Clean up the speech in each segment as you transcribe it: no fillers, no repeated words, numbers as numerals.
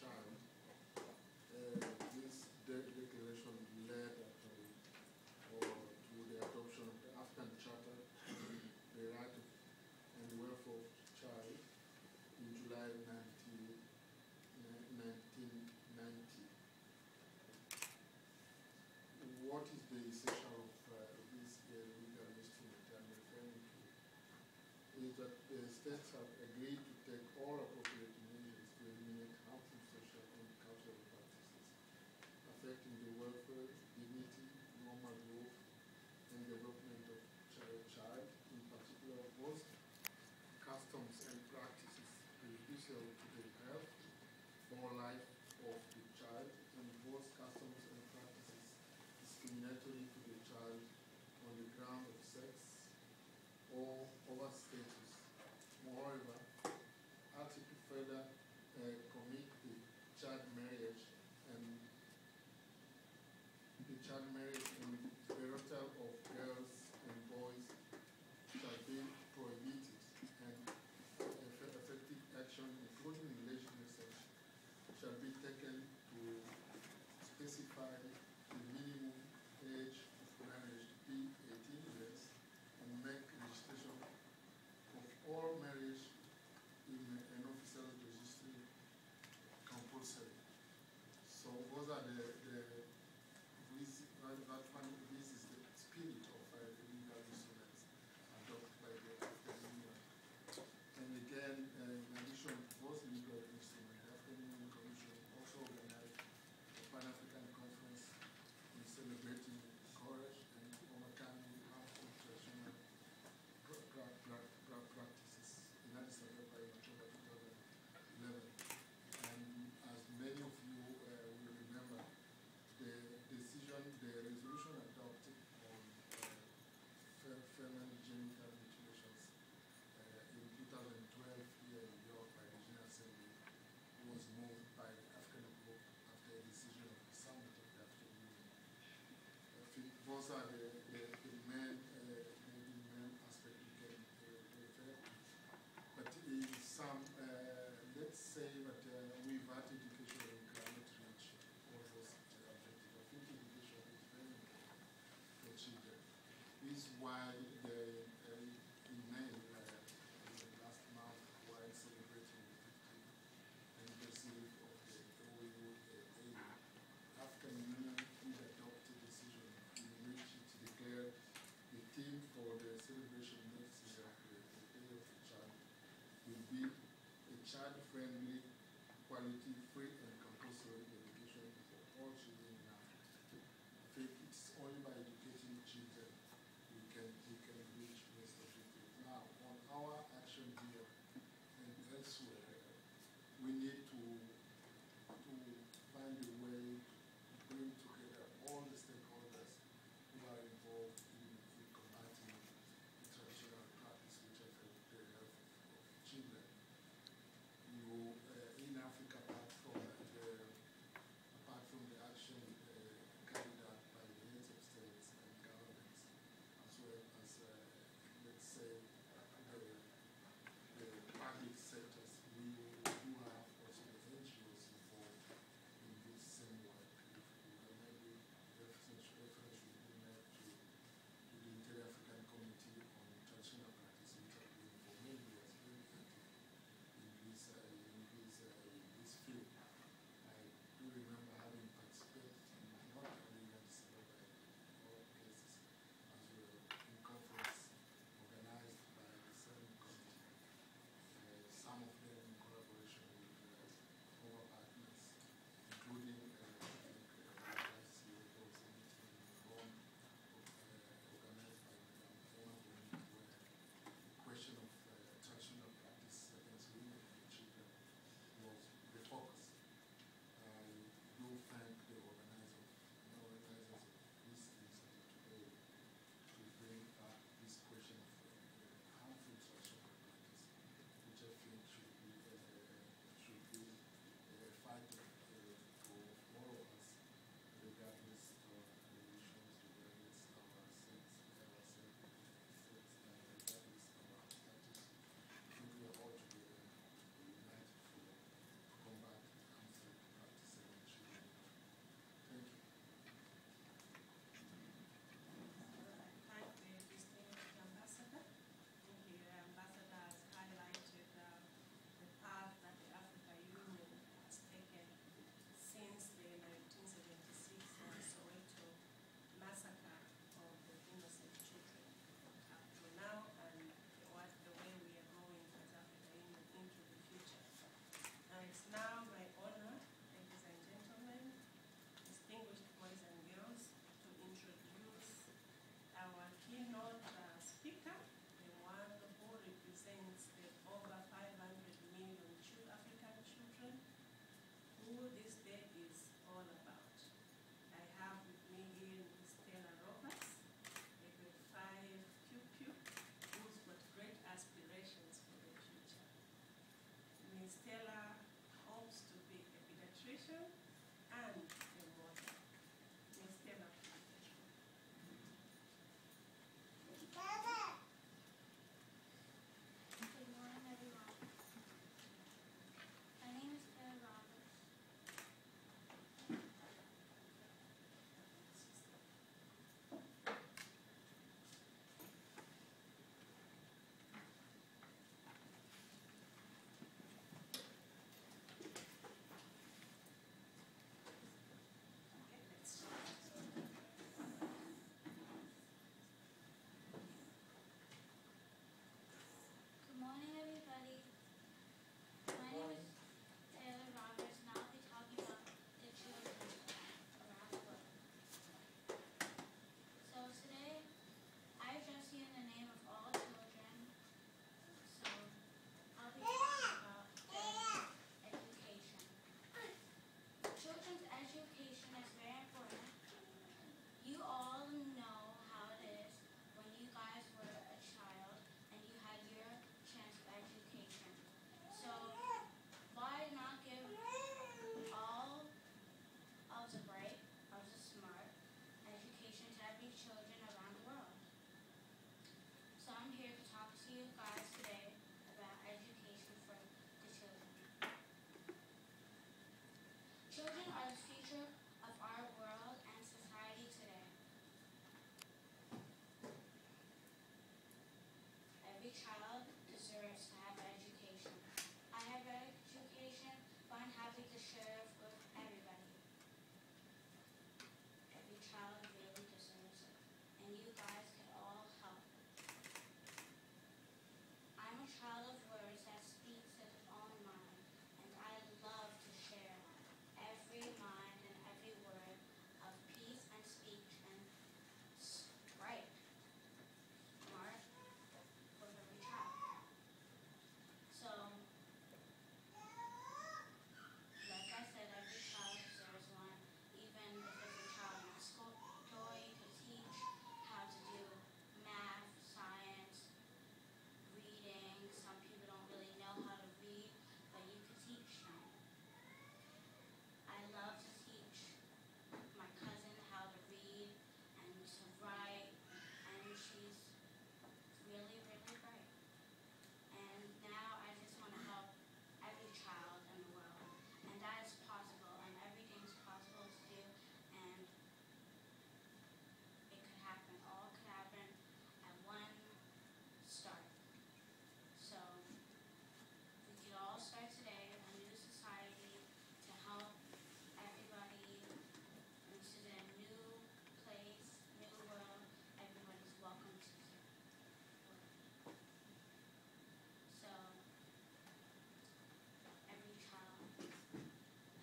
child, this declaration led to the adoption of the African Charter on the Right and the Welfare of the Child in July 1990. What is the essential of this legal instrument I'm referring to? Is that the states have agreed to take all appropriate measures to eliminate harmful social and cultural practices affecting the welfare, dignity, normal growth, and development of child, in particular both customs and practices prejudicial to the health or life of the child, and both customs and practices discriminatory to the child on the ground of sex or other status. Moreover, Article further commit the child marriage and parental of girls and boys shall be prohibited, and effective action, including legislation, shall be taken to specify the minimum age of marriage to be 18 years and make registration of all marriage in an official registry compulsory. So those are this is the spirit of the legal instruments adopted by the African Union. And again, in addition to both legal instruments, the African Union Commission also organized a Pan-African conference in celebrating courage and overcoming harmful traditional practices in Addis Ababa in October 2011. And as many of you will remember, the resolution adopted on feminine genital mutilations in 2012 here in New York by the General Assembly was moved by the African group after a decision of the summit of the African Union. Those are the main aspect we can refer to. But in some, let's say that without education we cannot reach all those objectives. I think education is very important for children. This is why in May, last month, while celebrating the 50th anniversary of the OAU, African Union did adopt a decision in which it declared the theme for the celebration next year, the Day of the Child, will be a child-friendly, quality-free, and compulsory education for all children in Africa. I think it's only by educating children we can reach most of it. Now, on our action here and elsewhere, we need to find a way to bring together all the stakeholders who are involved in combating the traditional practice which affect the health of children. In Africa, apart from the action carried out by the heads of states and governments, as well as, let's say, the public sectors, we do have also the NGOs involved Stella hopes to be a pediatrician and a mother. Miss Stella. Good morning, everyone. My name is Claire Roberts. Okay, let's start. Good morning, everybody. My name is Taylor Roberts, and I'll be talking about the children around the world. So today, I address you in the name of all children. So I'll be talking about their education. Children's education is very important. You all know how it is when you guys were a child and you had your chance of education. So why not give all of the bright, of the smart education to every children around the world? So I'm here to talk to you guys today about education for the children. Children are the future of our world and society today. Every child deserves to have education. I have education, but I'm happy to share it with everybody. Every child really deserves it, and you guys can all help. I'm a child of words that speaks its own mind, and I love to share every mind and every word of peace and speech and right, smart for every child. So, like I said, every child deserves one, even if it's a child in a school toy, you could teach how to do math, science, reading. Some people don't really know how to read, but you could teach them. I love to teach my cousin how to read and to write, and she's really, really bright. And now I just want to help every child in the world, and that is possible, and everything's possible to do, and it could happen. All could happen at one start. So we could all start today a new society to help everybody into the new place, new world. Everybody's welcome to the world. So every child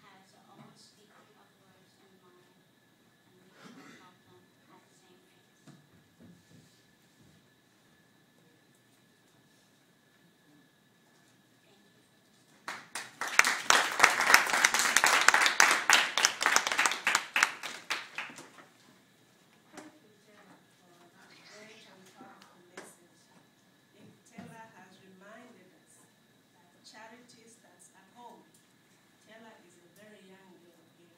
has their own speaking of words in mind, and we can all help them at the same pace. Thank you for listening. Thank you, Taylor, for that great and powerful message. Taylor has reminded us that charity starts at home. Taylor is a very young girl here,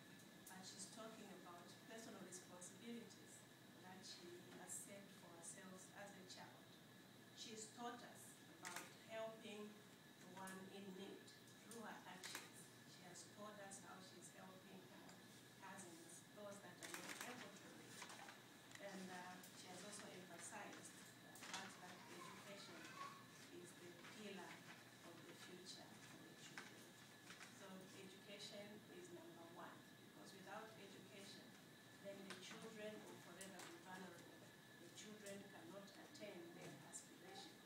but she's talking about personal responsibilities that she has set for herself as a child. She's taught us about helping the one in need through her actions. She has taught us how she's helping her cousins, those that are not able to read. And she has also emphasized the fact that education is the pillar of the future for the children. So education is number one, because without education, then the children will forever be vulnerable. The children cannot attain their aspirations.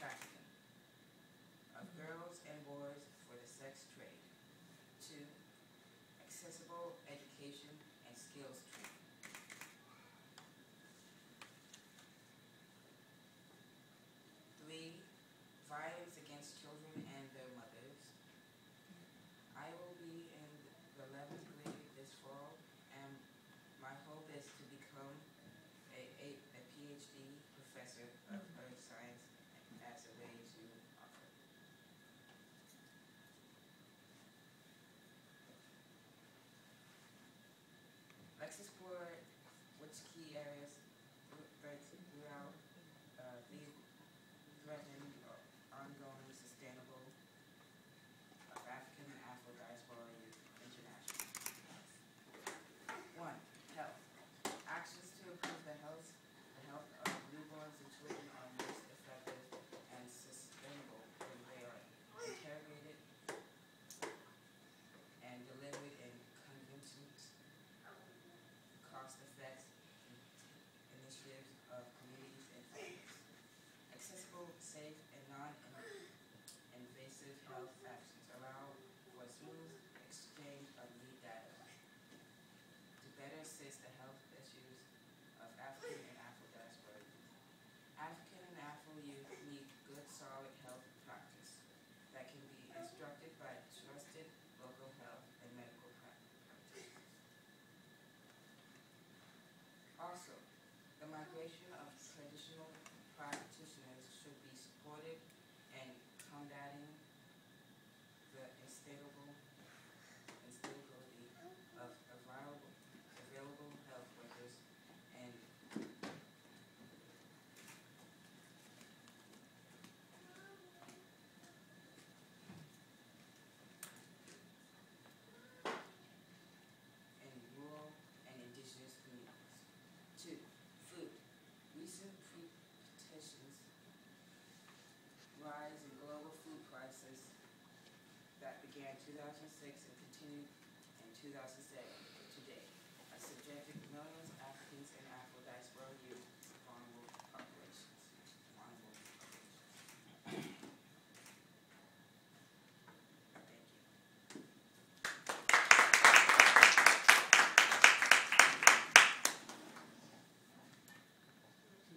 trafficking of girls and boys for the sex trade. 2, accessible education and skills training. 3, violence against children and their mothers. I will be in the 11th grade this fall, and my hope is to become a PhD professor of earth science as a way to offer. Let's explore which key areas throughout these threatening or ongoing sustainable of African and Afro-diaspora youth international. 1, health. Actions to improve the health of newborns and children are most effective and sustainable when they are interrogated and delivered in convenient, cost-effective initiatives of communities and families. Accessible, safe, and non-invasive health actions allow for smooth exchange of need data to better assist the health issues of African and Afro-diaspora youth. African and Afro youth need good, solid health practice that can be instructed by trusted local health and medical practitioners. Also, the migration of traditional practitioners should be supported in combating the instability of available health workers and rural and indigenous communities. 2, food. Recent petitions rise in global food prices that began in 2006 and continued in 2007 to today have subjected millions of Africans and Afro-diaspora youth to vulnerable populations. Thank you.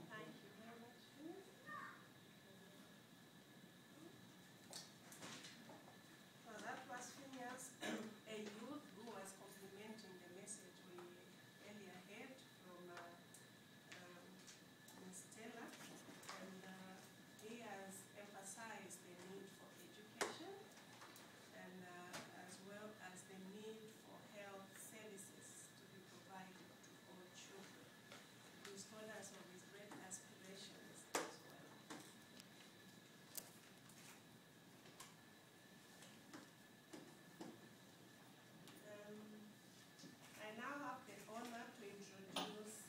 Thank you very much, Phyllis. Well, that was Phineas, a youth who was complementing the message we earlier heard from Ms. Taylor, and he has emphasized the need for education and as well as the need for health services to be provided to all children. He's told us of his great aspirations as well. I now have the honor to introduce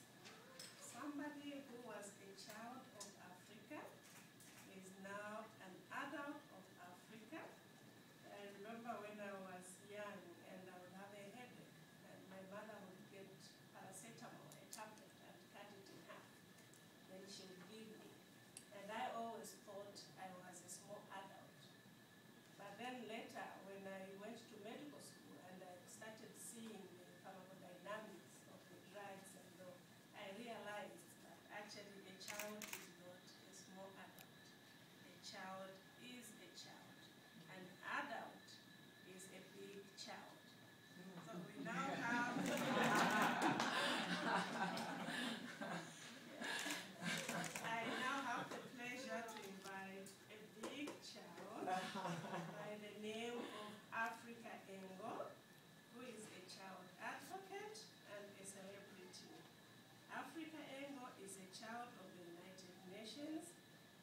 somebody who was a child of Africa, is now an adult of Africa. I remember when I was young and I would have a headache and my mother would get paracetamol, a tablet, and cut it in half. Then she would give me. And I always thought I was a small adult. But then later, when I went to medical school and I started seeing the pharmacodynamics of the drugs and all, I realized that actually a child is not a small adult. A child is a child. An adult is a big child. So we now have I now have the pleasure to invite a big child by the name of Africa Engo, who is a child advocate and a celebrity. Africa Engo is a child of the United Nations,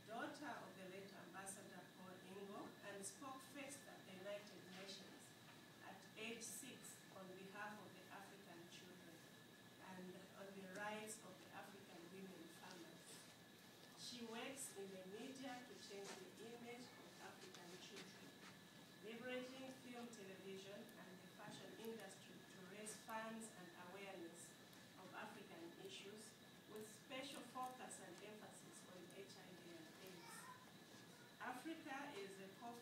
daughter of the late Ambassador Paul Engo, and spoke first at the United Nations at age 6 on behalf of the African children and on the rights of the African women farmers. She works in the media to change the image of African children, leveraging film, television, and the fashion industry to raise funds and awareness of African issues with special focus and emphasis on HIV and AIDS.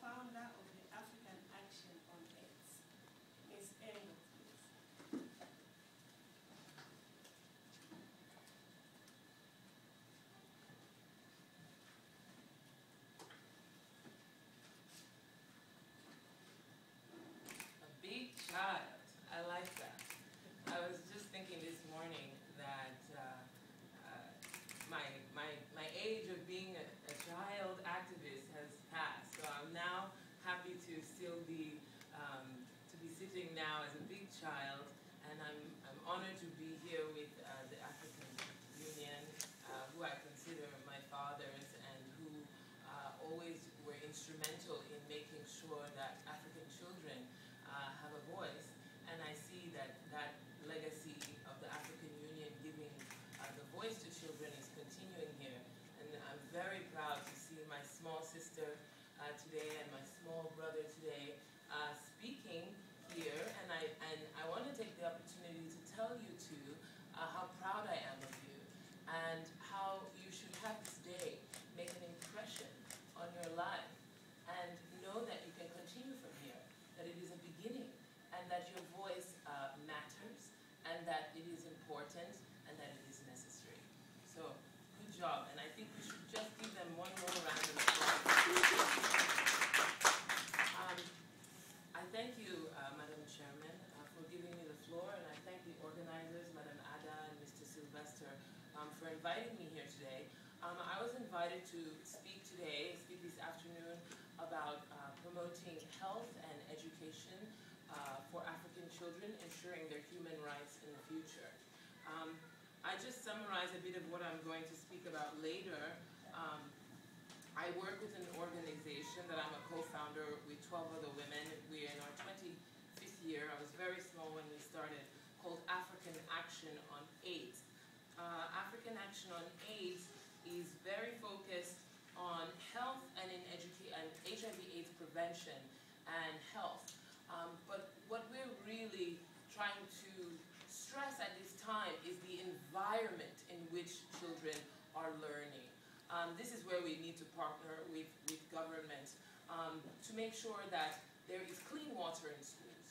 co-founder of the African Action on AIDS. Ms. Engo, please. A big child. I like that. I was just thinking this morning that my age of being a child activist has passed. So I'm now happy to still be sitting now as a big child, and I'm honored to be here with the African Union, who I consider my fathers and who always were instrumental in making sure that African children have a voice. And I see that that legacy of the African Union giving the voice to children is continuing here. And I'm very proud to see my small sister today and my small brother today speaking here. And I want to take the opportunity to tell you two how proud I am of you and how you should have this day make an impression on your life and know that you can continue from here, that it is a beginning, and that your voice matters, and that it is important, and that it is necessary. So, good job, and I think we should just give them one more round of applause. I thank you, Madam Chairman, for giving me the floor, and I thank the organizers, Madam Ada and Mr. Sylvester, for inviting me here today. I was invited to speak this afternoon, about promoting health and education for African children, ensuring their human rights in the future. I just summarize a bit of what I'm going to speak about later. I work with an organization that I'm a co-founder with 12 other women. We're in our 25th year. I was very small when we started, called African Action on AIDS. African Action on AIDS is very focused on health and in HIV/AIDS prevention and health. But what we're really trying to stress at this time is the environment in which children are learning. This is where we need to partner with government to make sure that there is clean water in schools,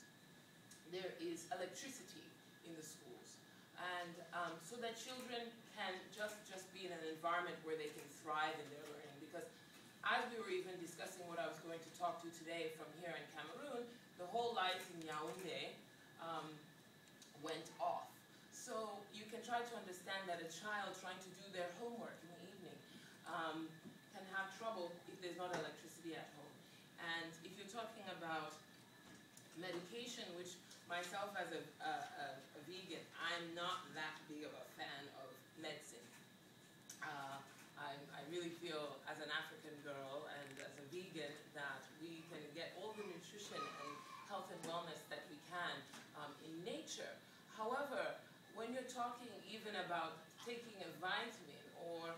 there is electricity in the schools, and so that children can just be in an environment where they can thrive in their learning. Because as we were even discussing what I was going to talk to today from here in Cameroon, the whole lights in Yaoundé went off. So you can try to understand that a child trying to do their homework in the evening can have trouble if there's not electricity at home. And if you're talking about medication, which myself as a vegan, I'm not that big of a fan of medicine. I really feel as an African girl and as a vegan that we can get all the nutrition and health and wellness that we can in nature. However, when you're talking even about taking a vitamin or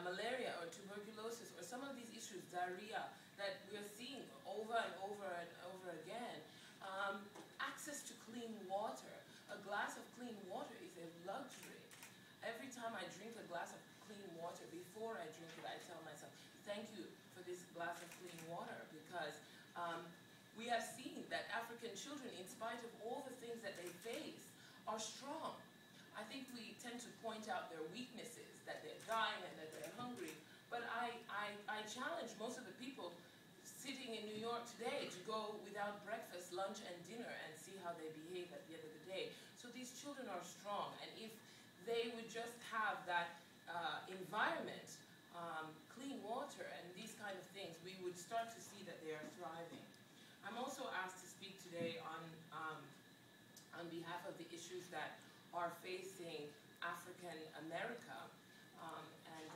malaria or tuberculosis or some of these issues, diarrhea, that we're seeing over and over and over again, access to clean water. A glass of clean water is a luxury. Every time I drink a glass of clean water, before I drink it, I tell myself, thank you for this glass of clean water, because we have seen that African children, in spite of all the things that they face, are strong. I think we tend to point out their weaknesses, that they're dying and that they're hungry, but I challenge most of the people sitting in New York today to go without breakfast, lunch, and dinner and see how they behave at the end of the day. So these children are strong, and if they would just have that environment, clean water, and these kind of things, we would start to see that they are thriving. I'm also asked to speak today on behalf of the issues that are facing African America. And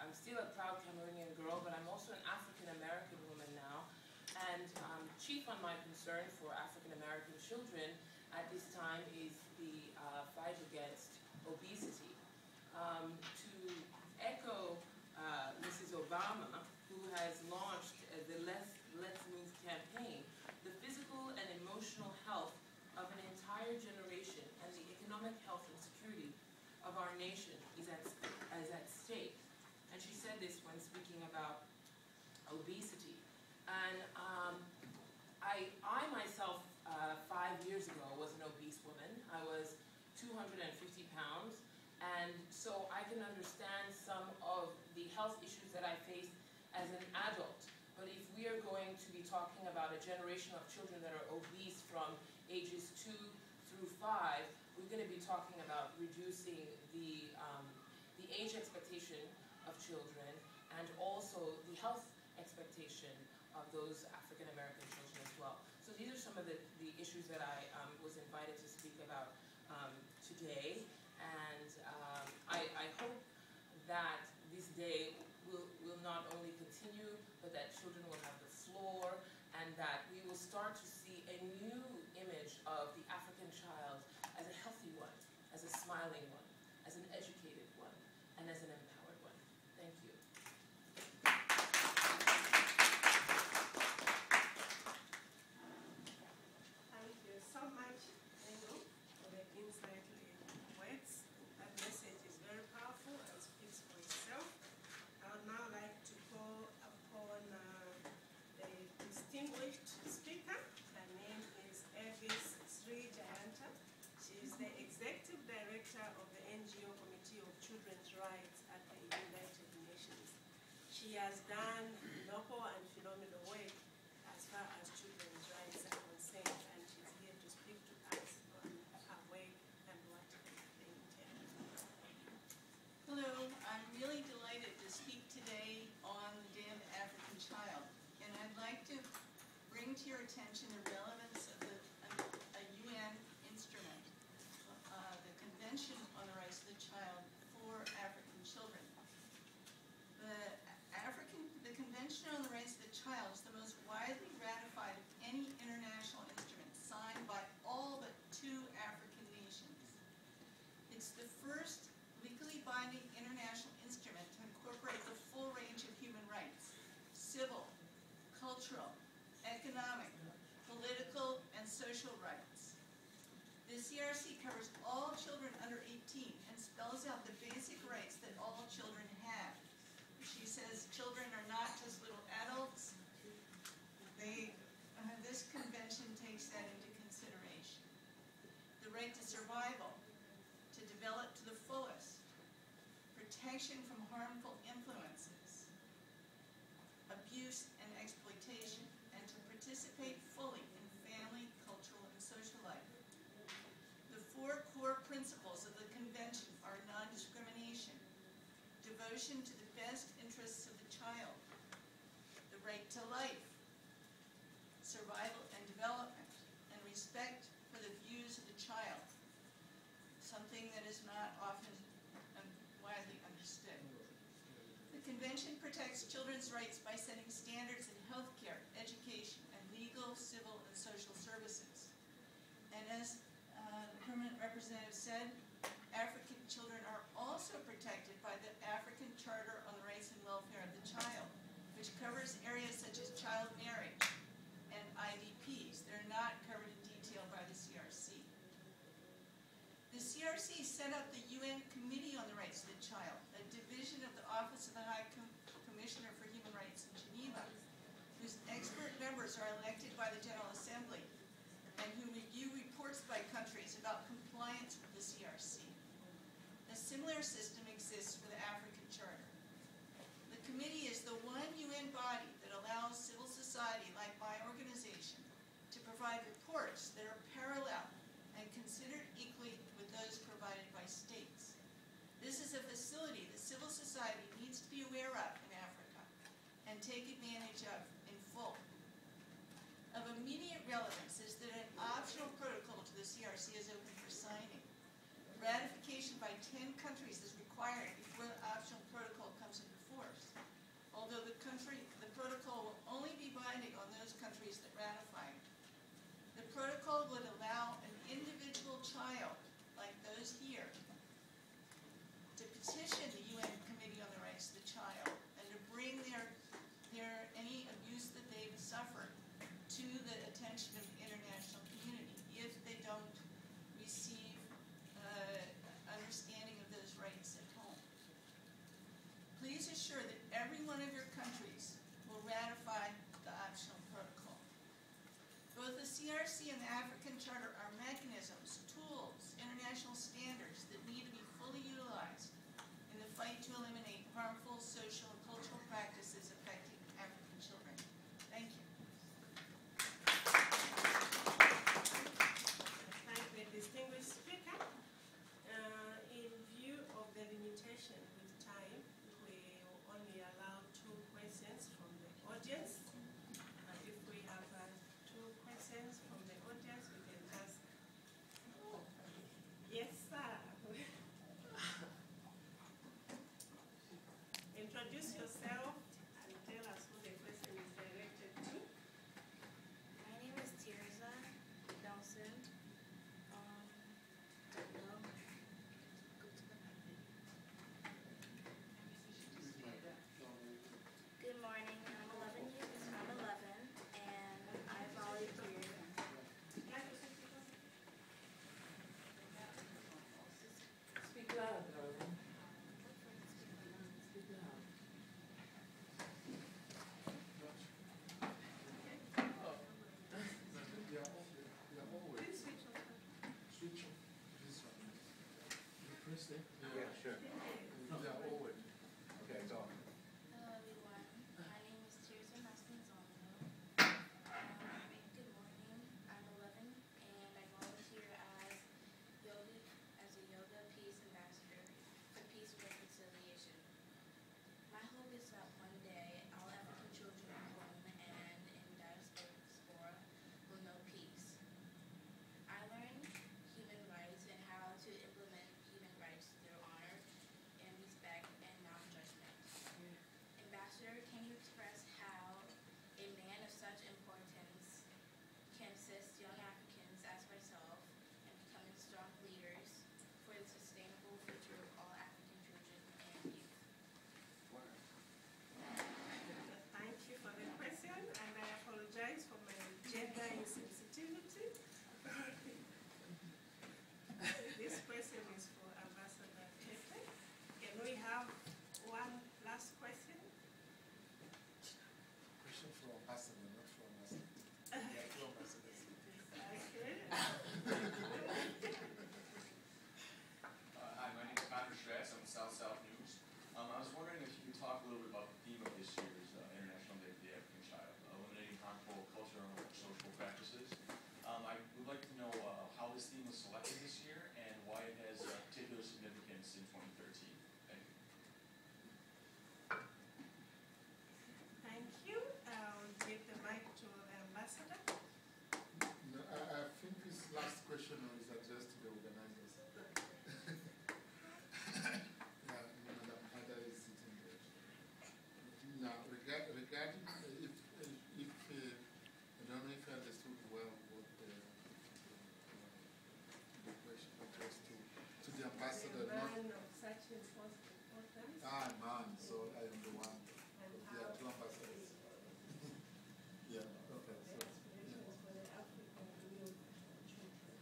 I'm still a proud Cameroonian girl, but I'm also an African American woman now. And chief on my concern for African American children at this time is the fight against obesity. To echo Mrs. Obama, who has launched the Let's Move campaign, the physical and emotional health of an entire generation and the economic health and security of our nation is at stake. And she said this when speaking about obesity. And I myself, 5 years ago, was an obese woman. I was 250 pounds. And so I can understand some of the health issues that I face as an adult. But if we are going to be talking about a generation of children that are obese from ages 2 through 5, we're going to be talking about reducing the age expectation of children and also the health expectation of those African American children as well. So these are some of the issues that I was invited to speak about today. And I hope that this day will not only continue, but that children will have the floor, and that we will start to see a new image of the African child as a healthy one, as a smiling one, as an educated one, and as an empowered one. Thank you. Thank you so much, Enu, for the insightful words. That message is very powerful and speaks for itself. I would now like to call upon the distinguished speaker. Her name is Evis Sri Jayanta. She is the Executive Director of the NGO Committee of Children's Rights at the United Nations. She has done noble and phenomenal work as far as children's rights are concerned, and she's here to speak to us on her work and what they entail. Hello, I'm really delighted to speak today on the Day of the African Child, and I'd like to bring to your attention the relevance of a UN instrument, the Convention on the Rights of the Child for African Children. The Convention on the Rights of the Child is the most widely ratified of any international instrument signed by all but 2 African nations. It's the first legally binding international instrument to incorporate the full range of human rights: civil, cultural, economic, political, and social rights. The CRC covers all children under 18 and spells out the basic rights that all children have. She says children are not just little adults. This convention takes that into consideration. The right to survival, to develop to the fullest, protection from harmful influences, abuse and exploitation, and to participate fully in family, cultural, and social life. The 4 core principles of the convention are non-discrimination, devotion to the best interests of the child, the right to life, survival and development, and respect for the views of the child, something that is not often widely understood. The convention protects children's rights by setting standards in healthcare, education, and legal, civil, and social services. And as the permanent representative said, African children are also protected by the African Charter on the Rights and Welfare of the Child, which covers areas such as child marriage and IDPs. They're not covered in detail by the CRC. The CRC set up the UN Committee on the Rights of the Child, a division of the Office of the High Commissioner for Human Rights in Geneva, whose expert members are elected by the General Assembly and who review reports by countries about compliance with the CRC. A similar system exists for the African Charter. The committee is the one UN body that allows civil society, like my organization, to provide reports that are parallel and considered equally with those provided by states. This is a facility that civil society needs to be aware of in Africa and take advantage of in full. Of immediate relevance is that an optional protocol to the CRC is open for signing. Ratification by 10 countries is required before the optional protocol comes into force. Although the protocol will only be binding on those countries that ratify it. The protocol would allow an individual child, like those here, to petition the UN Committee on the Rights of the Child and to bring any abuse that they've suffered to the attention of the international community if they don't receive understanding of those rights at home. Please assure that every one of your countries will ratify the optional Both the CRC and the African Charter are mechanisms, tools, international standards that need to be fully utilized in the fight to eliminate harmful social and cultural practices affecting African children. Thank you. Thank the distinguished speaker. In view of the limitation with time, we will only allow 2 questions from the audience. If we have 2 questions from the audience, we can ask. Yes, sir. Introduce yourself and tell us who the question is directed to. My name is Tirza Nelson. Don't know. Good morning. I'm 11 years. I'm 11, and I volunteer. Speak loud, darling. Speak loud. They are always. Please switch on. Switch off this one. You press it? Yeah, sure. They are always. Okay, go. Hello, everyone. My name is Tirza Nelson Zongo. Good morning. I'm 11, and I volunteer as a yoga peace ambassador for peace and reconciliation. My hope is that one day all African children at home and in diaspora will know peace. I learned human rights and how to implement human rights through honor and respect and non-judgment. Ambassador, can you express how a man of such importance can assist young Africans as myself in becoming strong leaders for the sustainable future of all African children and youth? Thank you for the question, and I apologize for my gender insensitivity. This question is for Ambassador Pepe. Can we have one last question? Question for ambassador, not for ambassador. Yeah, two ambassadors. Okay. Hi, my name is Patrick Strauss. I'm with South South News. I was wondering if you could talk a little bit about the theme of this year's International Day for the African Child, eliminating harmful cultural and social practices. I would like to know how this theme was selected this year and why it has particular significance in 2013. Thank you. Thank you. I'll give the mic to the ambassador. No, I think this last question is addressed to the organizers. Yeah, Madam Ada is sitting there. Now, regarding if I don't know if I understood well what the question addressed to the ambassador, A not man of such importance. man, so I am the one. And Yeah, how two ambassadors. Yeah, okay, so, yeah. for the African youth children.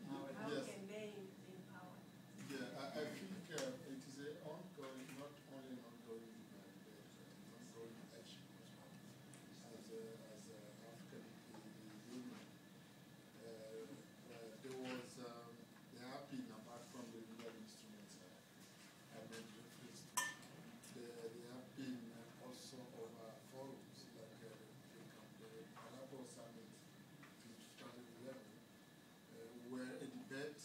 How How can they be empowered? Yeah, I think it is an ongoing, not only an ongoing debate, but an ongoing action as well. As a African Union, there have been, apart from the legal instruments I made reference to, there have been also over forums like the Malabo Summit in 2011, where a debate,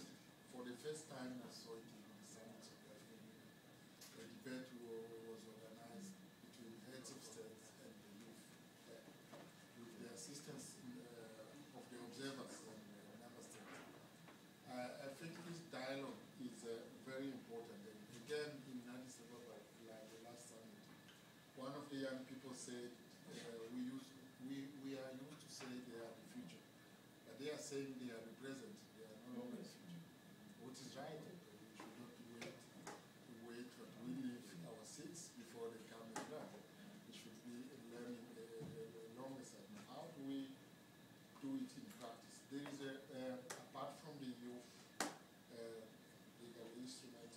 for the first time I saw it in the summit of the African Union, a debate was organized between heads of states and the youth, with the assistance of the observers and member states. I think this dialogue is very important. And again, in Addis Ababa, like the last summit, one of the young people said, we are used to say they are the future, but they are saying they are the present. They are no longer the future. What is right? We should not wait, but we leave our seats before they come and grab. We should be learning a longer side. Now, how do we do it in practice? There is apart from the youth legal instrument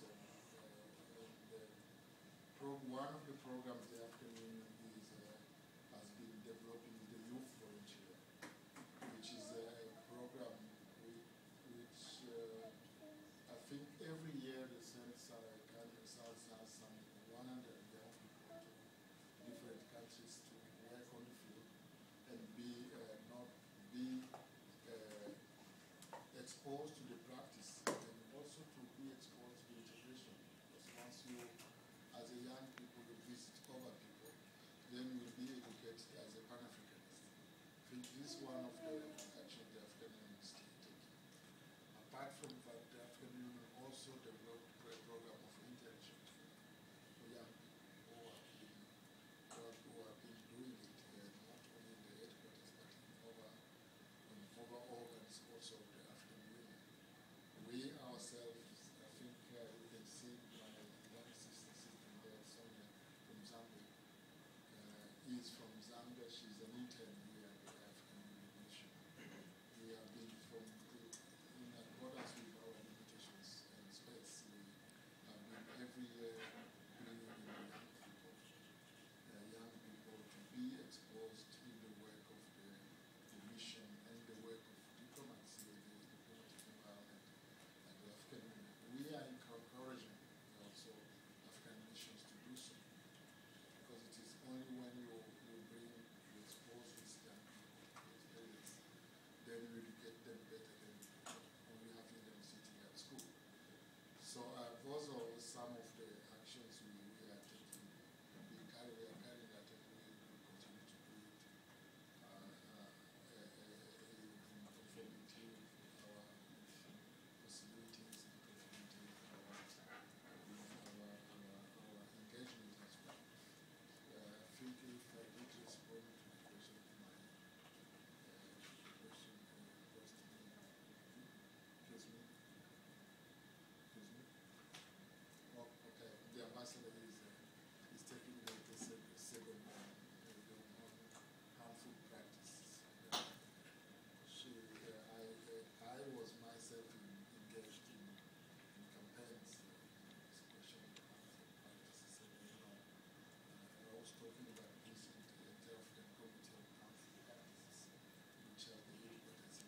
one of the programs the African Union has been developing the youth volunteer. which is a program which I think every year the Senate has some 100 young people to different countries to work on the field and not be exposed to the practice and also to be exposed to the integration. Because once you, as a young people, you visit other people, then you will be educated as a Pan-Africanist. I think this is one of the actions the African Union is taking. Apart from that, the African Union also developed a program of internship for young people who have been doing it not only in the headquarters but in other organs also of the African Union. We ourselves, I think we can see my young sister sitting there, Sonia from Zambia, is from Zambia. She's an intern here at the African Union Mission. We have been in accordance with our limitations and space. We have been every year bringing in young people to be exposed in the work of the mission and the work of diplomacy, the diplomatic environment at the African Union. We are encouraging also African missions to do so, because it is only when you expose these young people to experience, then you educate them better than only having them sitting at school. So those are some of the actions we are taking. We are carrying that, and we will continue to do it in conformity with our possibilities, in conformity with our engagement as well. I think if I did respond to the question of my question, excuse me. Oh, okay. The ambassador is taking the second one, the harmful practices. I was myself engaged in campaigns this question of harmful practices. I was talking about this in the Inter-African Committee on Harmful Practices, which has the headquarters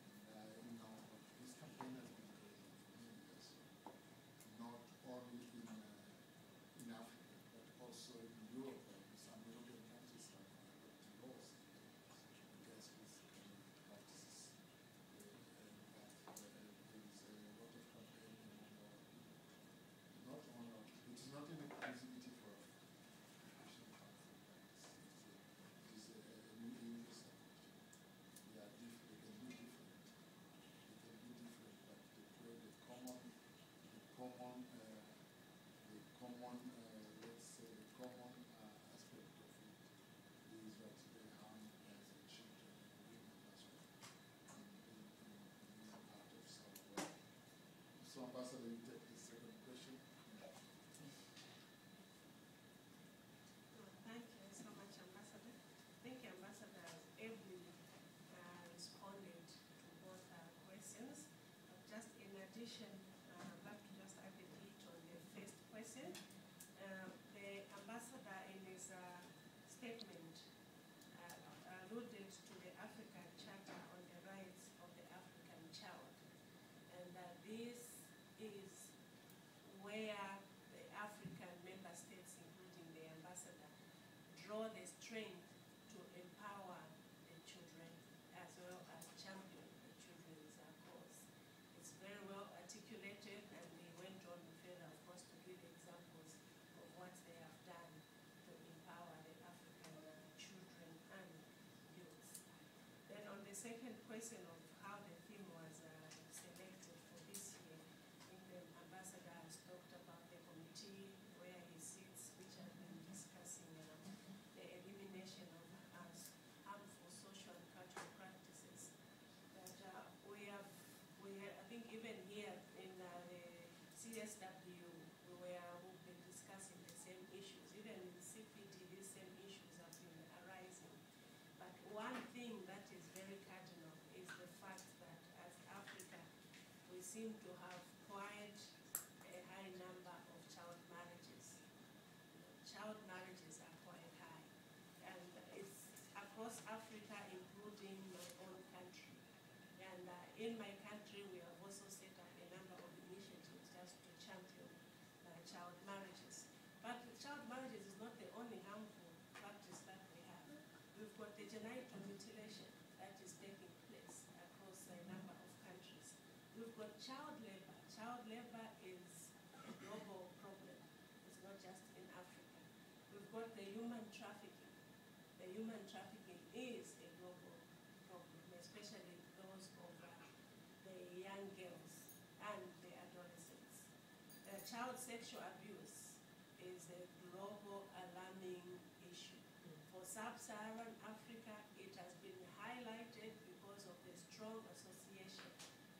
in Nairobi. And this campaign has been going on for many years, not only in Africa, but also in Europe. Some European countries have adopted laws against this kind of practices. And that there is a lot of campaigning among our people. Not only, it is not an exclusivity for Africa. It is a universal question. They can be different. They can be different, but the common, let's say, the common aspect of it is that they harm as children and women as well in this part of South. So, Ambassador, you take the second question. Thank you so much, Ambassador. I think Ambassador has ably responded to both questions. But just in addition, I'd like to just add a bit on the first question. The ambassador in his statement alluded to the African Charter on the Rights of the African Child, and that this is where the African member states, including the ambassador, draw the strength to empower the children as well as champion the children's cause. It's very well articulated, and they went on further, of course, to give examples of what they have done to empower the African children and youths. Then on the second question of how the theme was selected for this year, I think the ambassador has talked about the committee where he sits, which has been discussing the elimination of harmful social and cultural practices. But I think even here in the CSW, we've been discussing the same issues. Even in CPD, these same issues have been arising. But one thing that is very cardinal is the fact that as Africa, we seem to have quite a high number of child marriages. Child marriages are quite high. And it's across Africa, including in my country, we have also set up a number of initiatives just to champion child marriages. But child marriages is not the only harmful practice that we have. We've got the genital mutilation that is taking place across a number of countries. We've got child labor. Child labor is a global problem. It's not just in Africa. We've got the human trafficking. The human trafficking is a global problem, especially those of the young girls and the adolescents. Child sexual abuse is a global alarming issue. For sub-Saharan Africa, it has been highlighted because of the strong association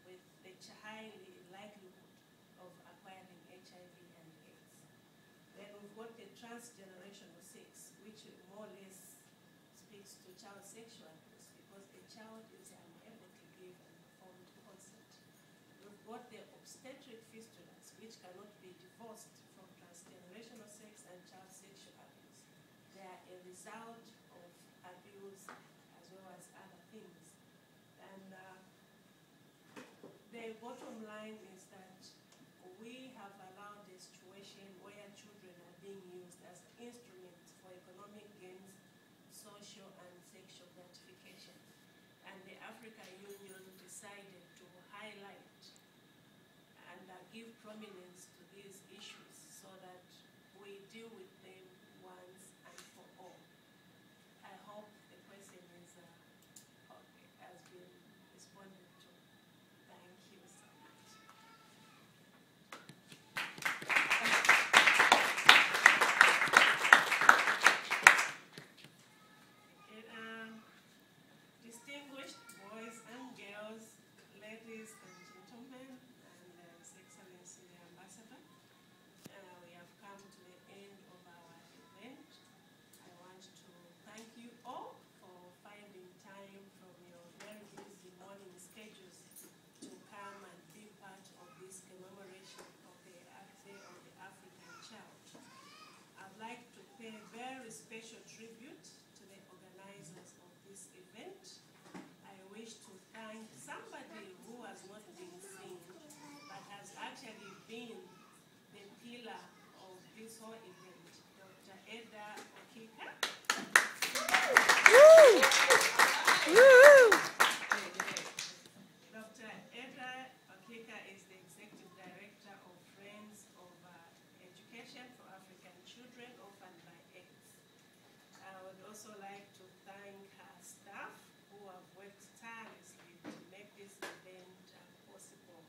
with the high likelihood of acquiring HIV and AIDS. Then we've got the transgenerational sex, which more or less speaks to child sexual abuse because a child is unable to give an informed consent. We've got the obstetric fistulas, which cannot be divorced from transgenerational sex and child sexual abuse. They are a result of abuse as well as other things. And the bottom line is that we have allowed a situation where children are being used as instruments for economic gains, social and sexual gratification. And the African Union decided to highlight and give prominence to these issues so that we deal with them once and for all. I hope the question is, has been responded to. Thank you so much. Distinguished boys and girls, ladies and gentlemen, and His Excellency the Ambassador, we have come to the end of our event. I want to thank you all for finding time from your very busy morning schedules to come and be part of this commemoration of the Day of the African Child. I'd like to pay very special tribute to the organizers of this event. I wish to thank somebody who has not been seen, but has actually been the pillar of this whole event, Dr. Edda Okika. Dr. Edda Okika is the Executive Director of Friends of Education for African Children Orphaned by AIDS. I would also like to thank her staff who have worked tirelessly to make this event possible.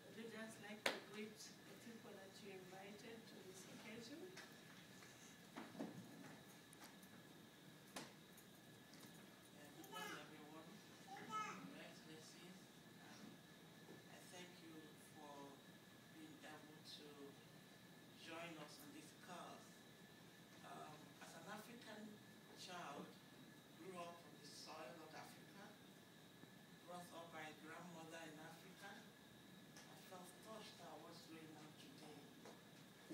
Would you just like to greet the people that you invited to this occasion? Good morning, everyone. Your Excellencies, I thank you for being able to join us on this cause. As an African child, grew up on the soil of Africa, brought up by a grandmother in Africa, I felt touched by what's going on today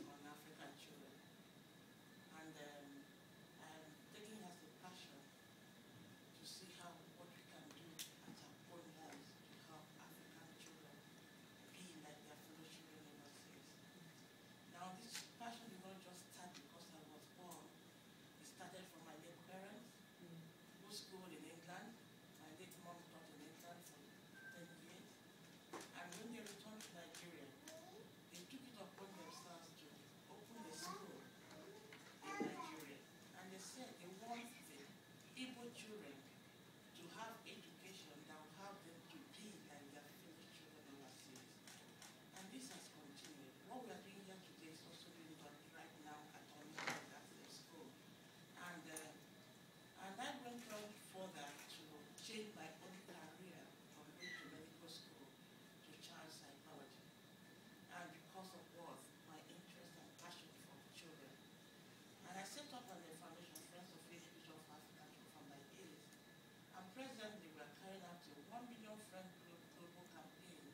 on African children. And I'm taking it as a passion to see what we can do at our own homes to help African children be like their fellow children overseas. Now, this passion did not just start because I was born. It started from my late parents, who schooled in England. My late mom taught in England for 10 years. And when they returned to Nigeria, they took it upon themselves to open a school in Nigeria. And they said they want the Igbo children to have education that will help them to be like their fellow children overseas. And this has continued. What we are doing here today is also being done right now at Onitsha School. And I went on further to change my own career from going to medical school to child psychology. And because of what? My interest and passion for children. And I set up on the foundation Friends of Education of Africa from my age. And presently we are carrying out a 1 million friend global campaign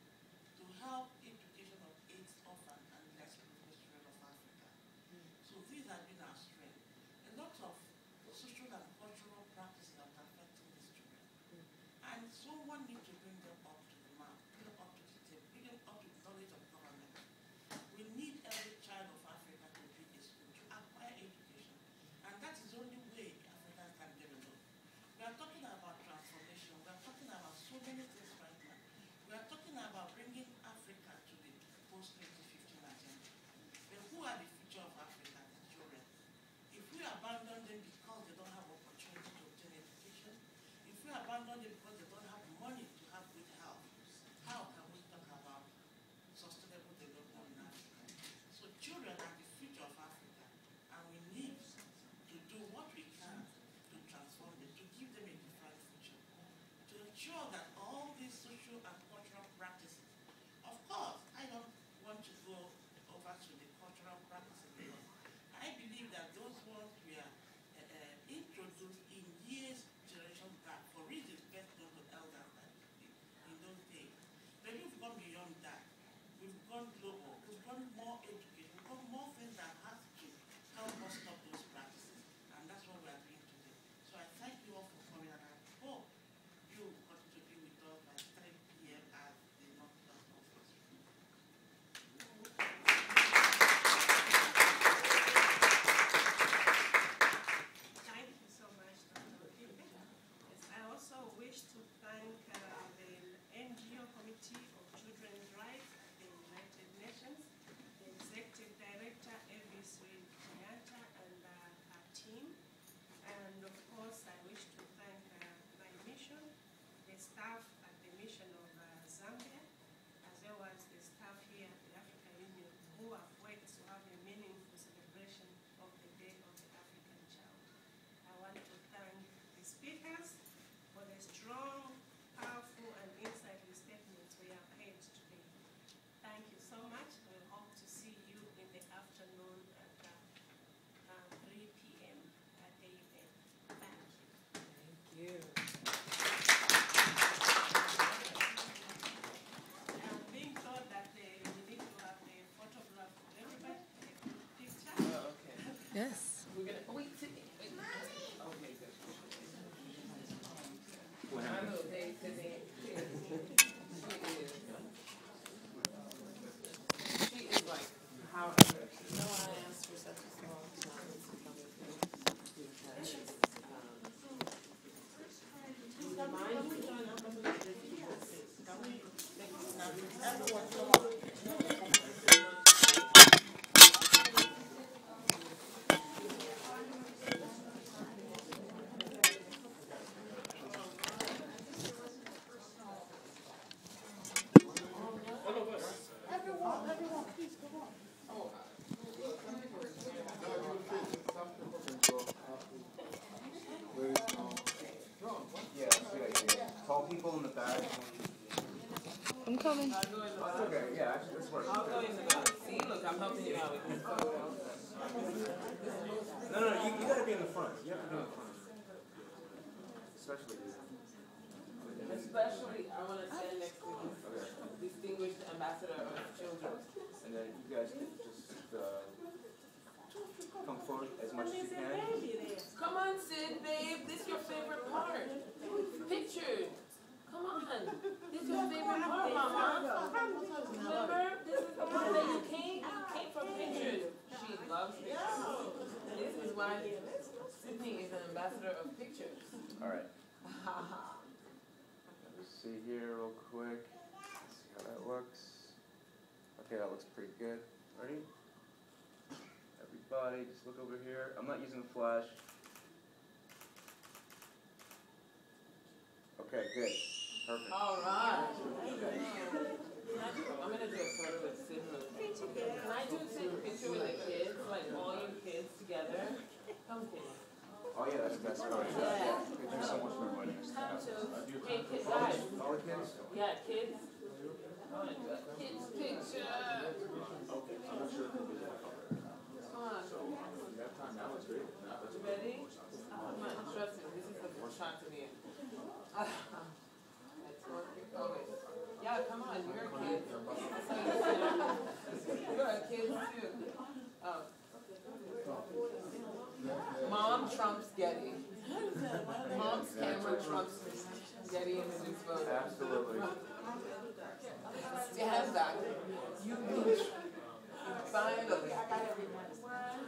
to help education of AIDS orphan and less privileged children of Africa. So these have been our strength. A lot of social and cultural practices that are affecting these children. And someone needs to bring them up to the abandon it because they don't have money to have good health. How can we talk about sustainable development in Africa? So children are the future of Africa, and we need to do what we can to transform them, to give them a different future, to ensure that all these social and cultural practices, of course, I don't want to go over to the cultural practices because I believe that those ones were introduced in years, generations back, for reasons best known to elders in those days. But we've gone beyond that. We've gone global. We've gone more educated. We've gone more things that have to help us stop those practices. And that's what we are doing today. So I thank you all for coming, and I hope you will continue to be with us by 3 p.m. at the North-South Conference. Thank you so much, Dr. Kimbe. Yes, I also wish to thank the NGO Committee of Children's Rights at the United Nations, the Executive Director, Evie Sweet Kenyatta, and her team. And of course, I wish to thank my mission, the staff at the mission of Zambia, as well as the staff here at the African Union who have worked to have a meaningful celebration of the Day of the African Child. I want to thank the speakers for the strong, powerful, and insightful statements we have heard today. Thank you so much. We hope to see you in the afternoon at 3 p.m. at the event. Thank you. Thank you. I'm being told that we need to have a photograph of everybody, a group picture. Oh, okay. Yes. We're gonna, oh, wait, sit. Wait. Okay, good. I know, they she is like, how, no one asked for such a small time to come with me. Do you mind if we join up with the Can we make this now? Everyone, come on. Yeah, that's a good idea. Tall people in the back. I'm coming. I'll go in the back. Okay, yeah, actually, this works. I'll go in the back. See, look, I'm helping you out with this photo. No, you gotta be in the front. You have to be in the front. Especially you. Especially, I want to stand next to this distinguished ambassador of children. And then you guys can just come forward as much as you can. Come on, Sid, babe. This is your favorite part. Pictures. Come on. This is your favorite part, Mama. Remember? This is the part that you came for pictures. She loves pictures. This is why Sydney is an ambassador of pictures. All right. Let's see here real quick. Let's see how that looks. Okay, that looks pretty good. Ready? Everybody, just look over here. I'm not using the flash. Okay, good. Perfect. All right. I'm going to do a photo with Sid. Can I do a picture with the kids? Like all you kids together? Come, kids. Oh yeah, that's the best part. Yeah. Thank you so much for inviting us. Come to. Hey, kids, guys. All the kids? Yeah, kids. I want to do a kids picture. Okay, I'm not sure if we'll do that. Come on. So, you have time now, it's great. You ready? Come on, trust me. This is the first shot to me. Let's work it. Okay. Yeah, come on. You're a kid. You're a kid too. Oh. Mom trumps Getty. Mom's camera trumps Getty in the new photo. Absolutely. Stand back. You finally.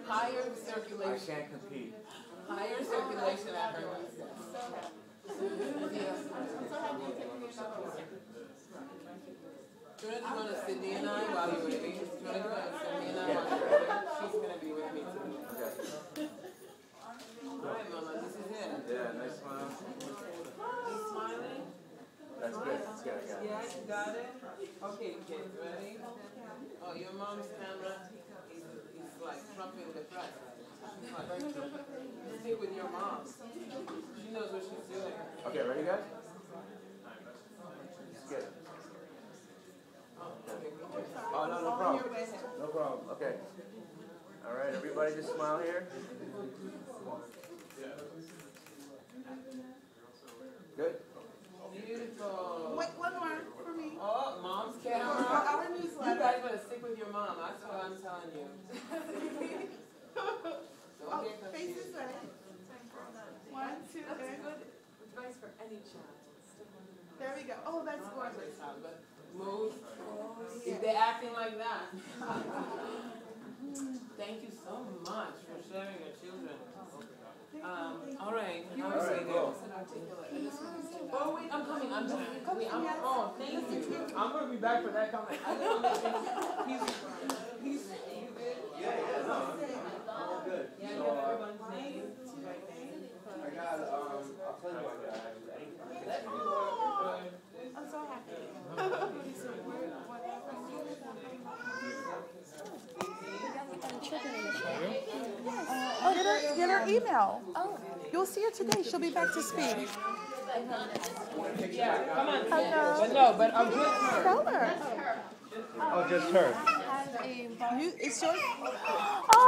Higher I circulation. can't compete. Higher circulation at her. Do you want to go to Sydney and I while you're waiting? Do you want to go to Sydney and I while you're waiting? She's going to be with me too. Okay. All right, Mama, this is it. Yeah, nice smile. He's smiling. You got it? Okay, kids, ready? Oh, your mom's camera is like trumping the press. Stick with your mom. She knows what she's doing. Okay, ready, guys? Good. Oh, no, no problem. No problem. Okay. All right, everybody just smile here. Good. Beautiful. Wait, one more for me. Oh, mom's For camera. our You newsletter. guys better stick with your mom. That's what I'm telling you. Don't Oh, get confused. faces ready. 1, 2, there. Advice for any child. There we go. Oh, that's gorgeous. But move. If they're acting like that. Thank you so much for sharing your children. All right. All right, cool. Oh wait, I'm coming. I'm just coming. Oh, thank you. I'm gonna be back for that comment. I don't understand. He's Yeah, no, I'm all good. yeah, So, you have everyone's name. I got, I'll tell you what, guys. I'm so happy. Oh, get her email. Oh. You'll see her today. She'll be back to speak. Yeah, come on. Hello. But no, but I'm with her. Tell her. Oh, just her. It's yours? Oh!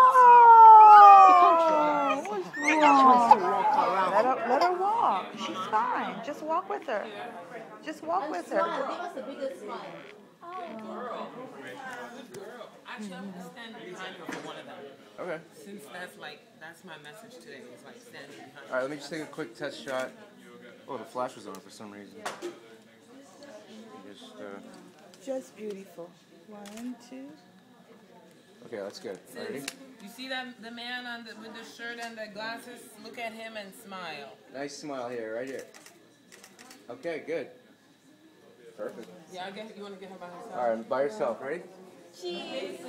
Let her walk. She's fine. Just walk with her. Just walk with her. Actually, I'm gonna stand behind her for one of them. Okay. Since that's my message today. It's like standing behind. All right, let me just take a quick test shot. Oh, the flash was on for some reason. Just beautiful. 1, 2. Okay, that's good. Ready? You see that the man on with the shirt and the glasses? Look at him and smile. Nice smile here, right here. Okay, good. Perfect. Yeah, I guess you want to get her by herself. All right, by yourself. Ready? Cheese.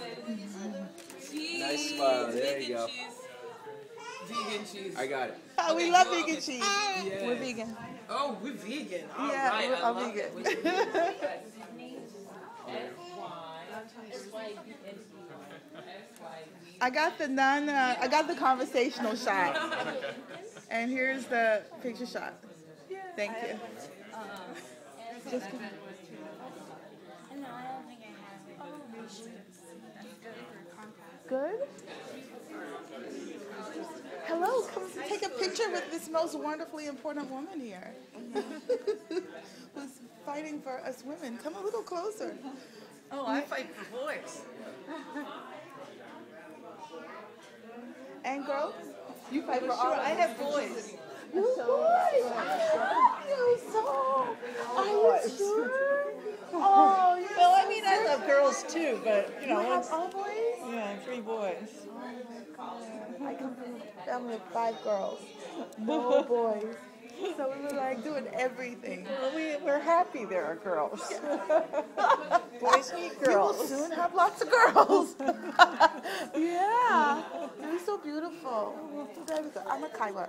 Cheese. Nice smile. There you Vegan go. cheese. Vegan cheese. I got it. Oh, we Okay, love go, vegan okay. cheese. Yes. We're vegan. Oh, we're vegan. All Yeah, right, we're I all love vegan. it. Which is I got the I got the conversational shot. And here's the picture shot. Thank you. Just No, I don't think I have it. good. Hello, come take a picture with this most wonderfully important woman here. Who's fighting for us women. Come a little closer. Oh, I fight for boys. And girls? You fight for all Sure, of I us. have boys. You boys! You so. Are you sure? Oh, you're Well, I so mean, I love girls too, but you You know, have once, all boys? yeah, 3 boys. I come from a family of 5 girls. No boys. So we were like doing everything. Well, we're happy there are girls. Boys need We will girls. soon have lots of girls. Yeah. You're so beautiful. Very good. I'm a Kyla.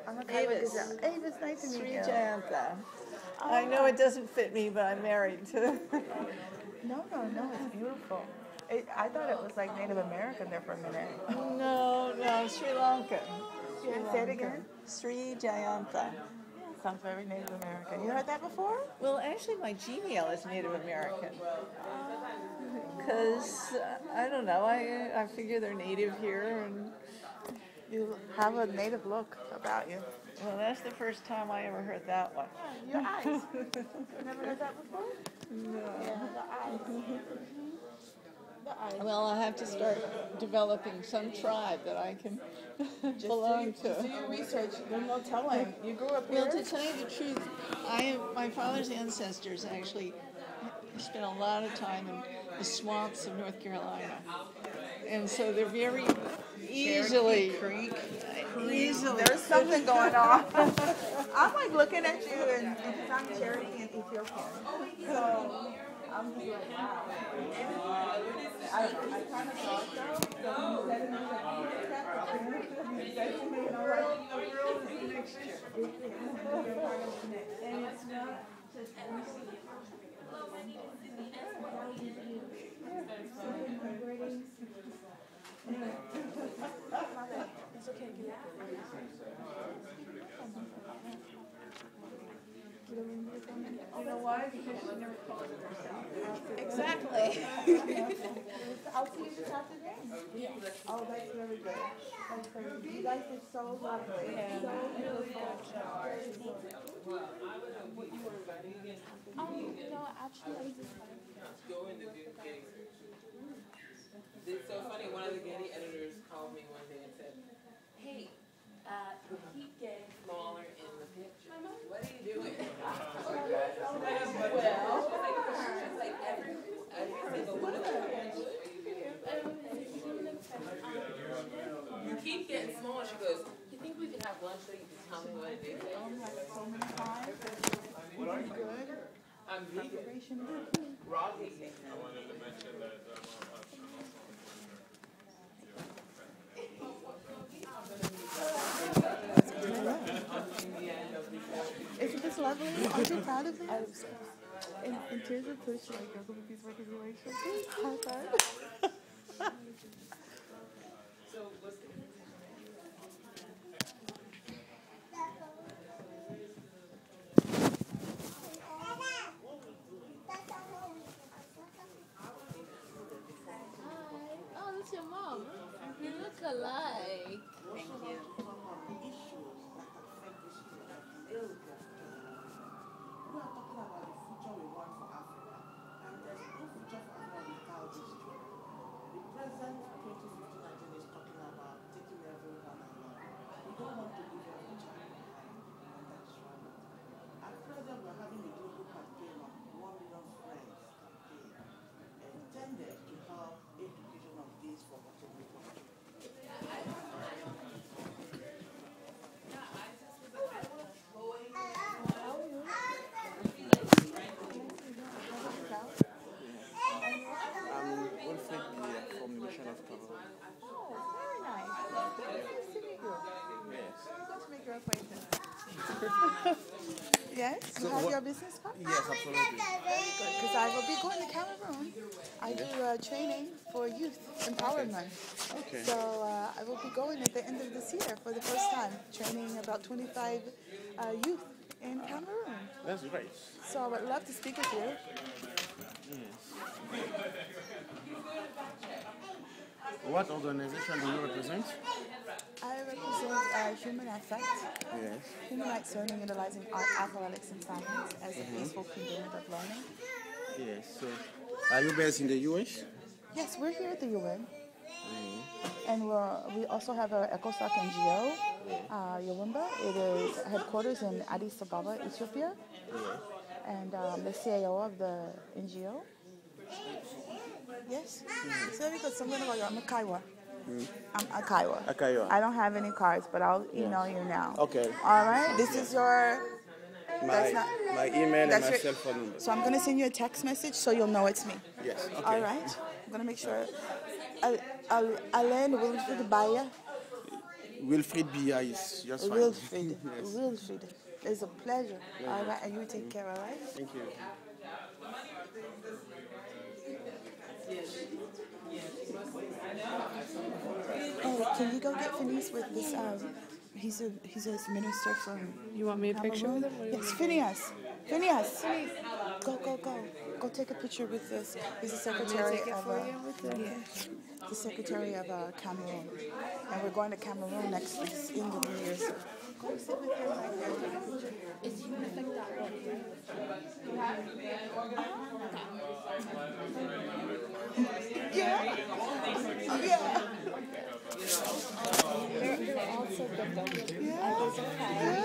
I'm a Kyla. Avis. Avis, nice to meet Sri you. Jayantha. I know it doesn't fit me, but I'm married to. No, it's beautiful. I thought it was like Native American there for a minute. No, Sri Lankan. Say it again. Sri Jayantha. Sounds very Native American. You heard that before? Well, actually, my Gmail is Native American. Because, I don't know, I figure they're native here, and You have a native look about you. well, that's the first time I ever heard that one. Your eyes. Never heard that before? No. Yeah, the eyes. The eyes. Well, I'll have to start developing some tribe that I can belong Just to. do your research. There's no telling. You grew up here? Well, to tell you the truth, my father's ancestors actually spent a lot of time in the swamps of North Carolina. And so they're very easily, There's something going on. I'm like looking at you and because I'm Cherokee and Ethiopian. So I'm just like, wow. I kind of thought so. So when you said it, I was like, oh, what's that? You guys are making all right. the world is a mixture. And it's not You know why? Because she never called herself. Exactly. I'll see you this afternoon. Oh, that's very good. That's very good. You guys are so lovely. So beautiful. No, actually, I was just Go in the Getty. It's so funny, one of the Getty editors called me one day and said, hey, you keep getting smaller in the picture. What are you doing? She's like every single one of them. You keep getting smaller. She goes, you think we could have lunch so you can tell me what it is? So many times. What are you? Good. I'm vegan. Robbie. I wanted to mention that Isn't this lovely? Aren't you proud of me? And tears of push like go with these regulations. High five. so what's the Oh, that's your mom. You look alike. Thank you. We are talking about the future we want for Africa, and there's no future for Africa without these children. The present 2050 Nigeria is talking about taking everyone along. We don't want to leave every child behind, and that's right. At present, we're having a global campaign on 1 million friends campaign, intended to help education of these forgotten children. Wilfred Bia from the Mission of Cameroon. Oh, very nice. Nice to meet you. Yes. I'm going to make your acquaintance. Yes? You So have what- your business card? Yes, absolutely. Very good, because I will be going to Cameroon. I do training for youth empowerment. Okay. So I will be going at the end of this year for the first time, training about 25 youth in Cameroon. That's great. So I would love to speak with you. What organization do you represent? I represent Human Effect, Yes. human rights learning utilizing art, athletics, and science as a peaceful component of learning. Yes. So, are you based in the US? Yes, we're here at the UN. And we also have our EcoSoc NGO, Yawumba. It is headquarters in Addis Ababa, Ethiopia. And the CAO of the NGO. Yes? It's very good. So I'm going to go. I'm a Kaiwa. I'm a Kaiwa. Akaiwa. I don't have any cards, but I'll email you now. Okay. All right? This is your... That's not... My email and That's my your- cell phone number. So I'm going to send you a text message so you'll know it's me. Yes. Okay. All right? I'm going to make sure... Alain Wilfried Baya. Wilfried Bia is just fine. Wilfried. Yes. Wilfried. It's a pleasure. All right? And you take care, all right? Thank you. Oh, can you go get Phineas with this? He's a minister from. You want me a picture with him? Yes, Phineas. Phineas. Go take a picture with this. He's the secretary of. The secretary of Cameroon, and we're going to Cameroon next in the New Year's. Go sit with him right there. Take a picture. Is Human Effect that one, Yeah. They're all so good, though. Yeah.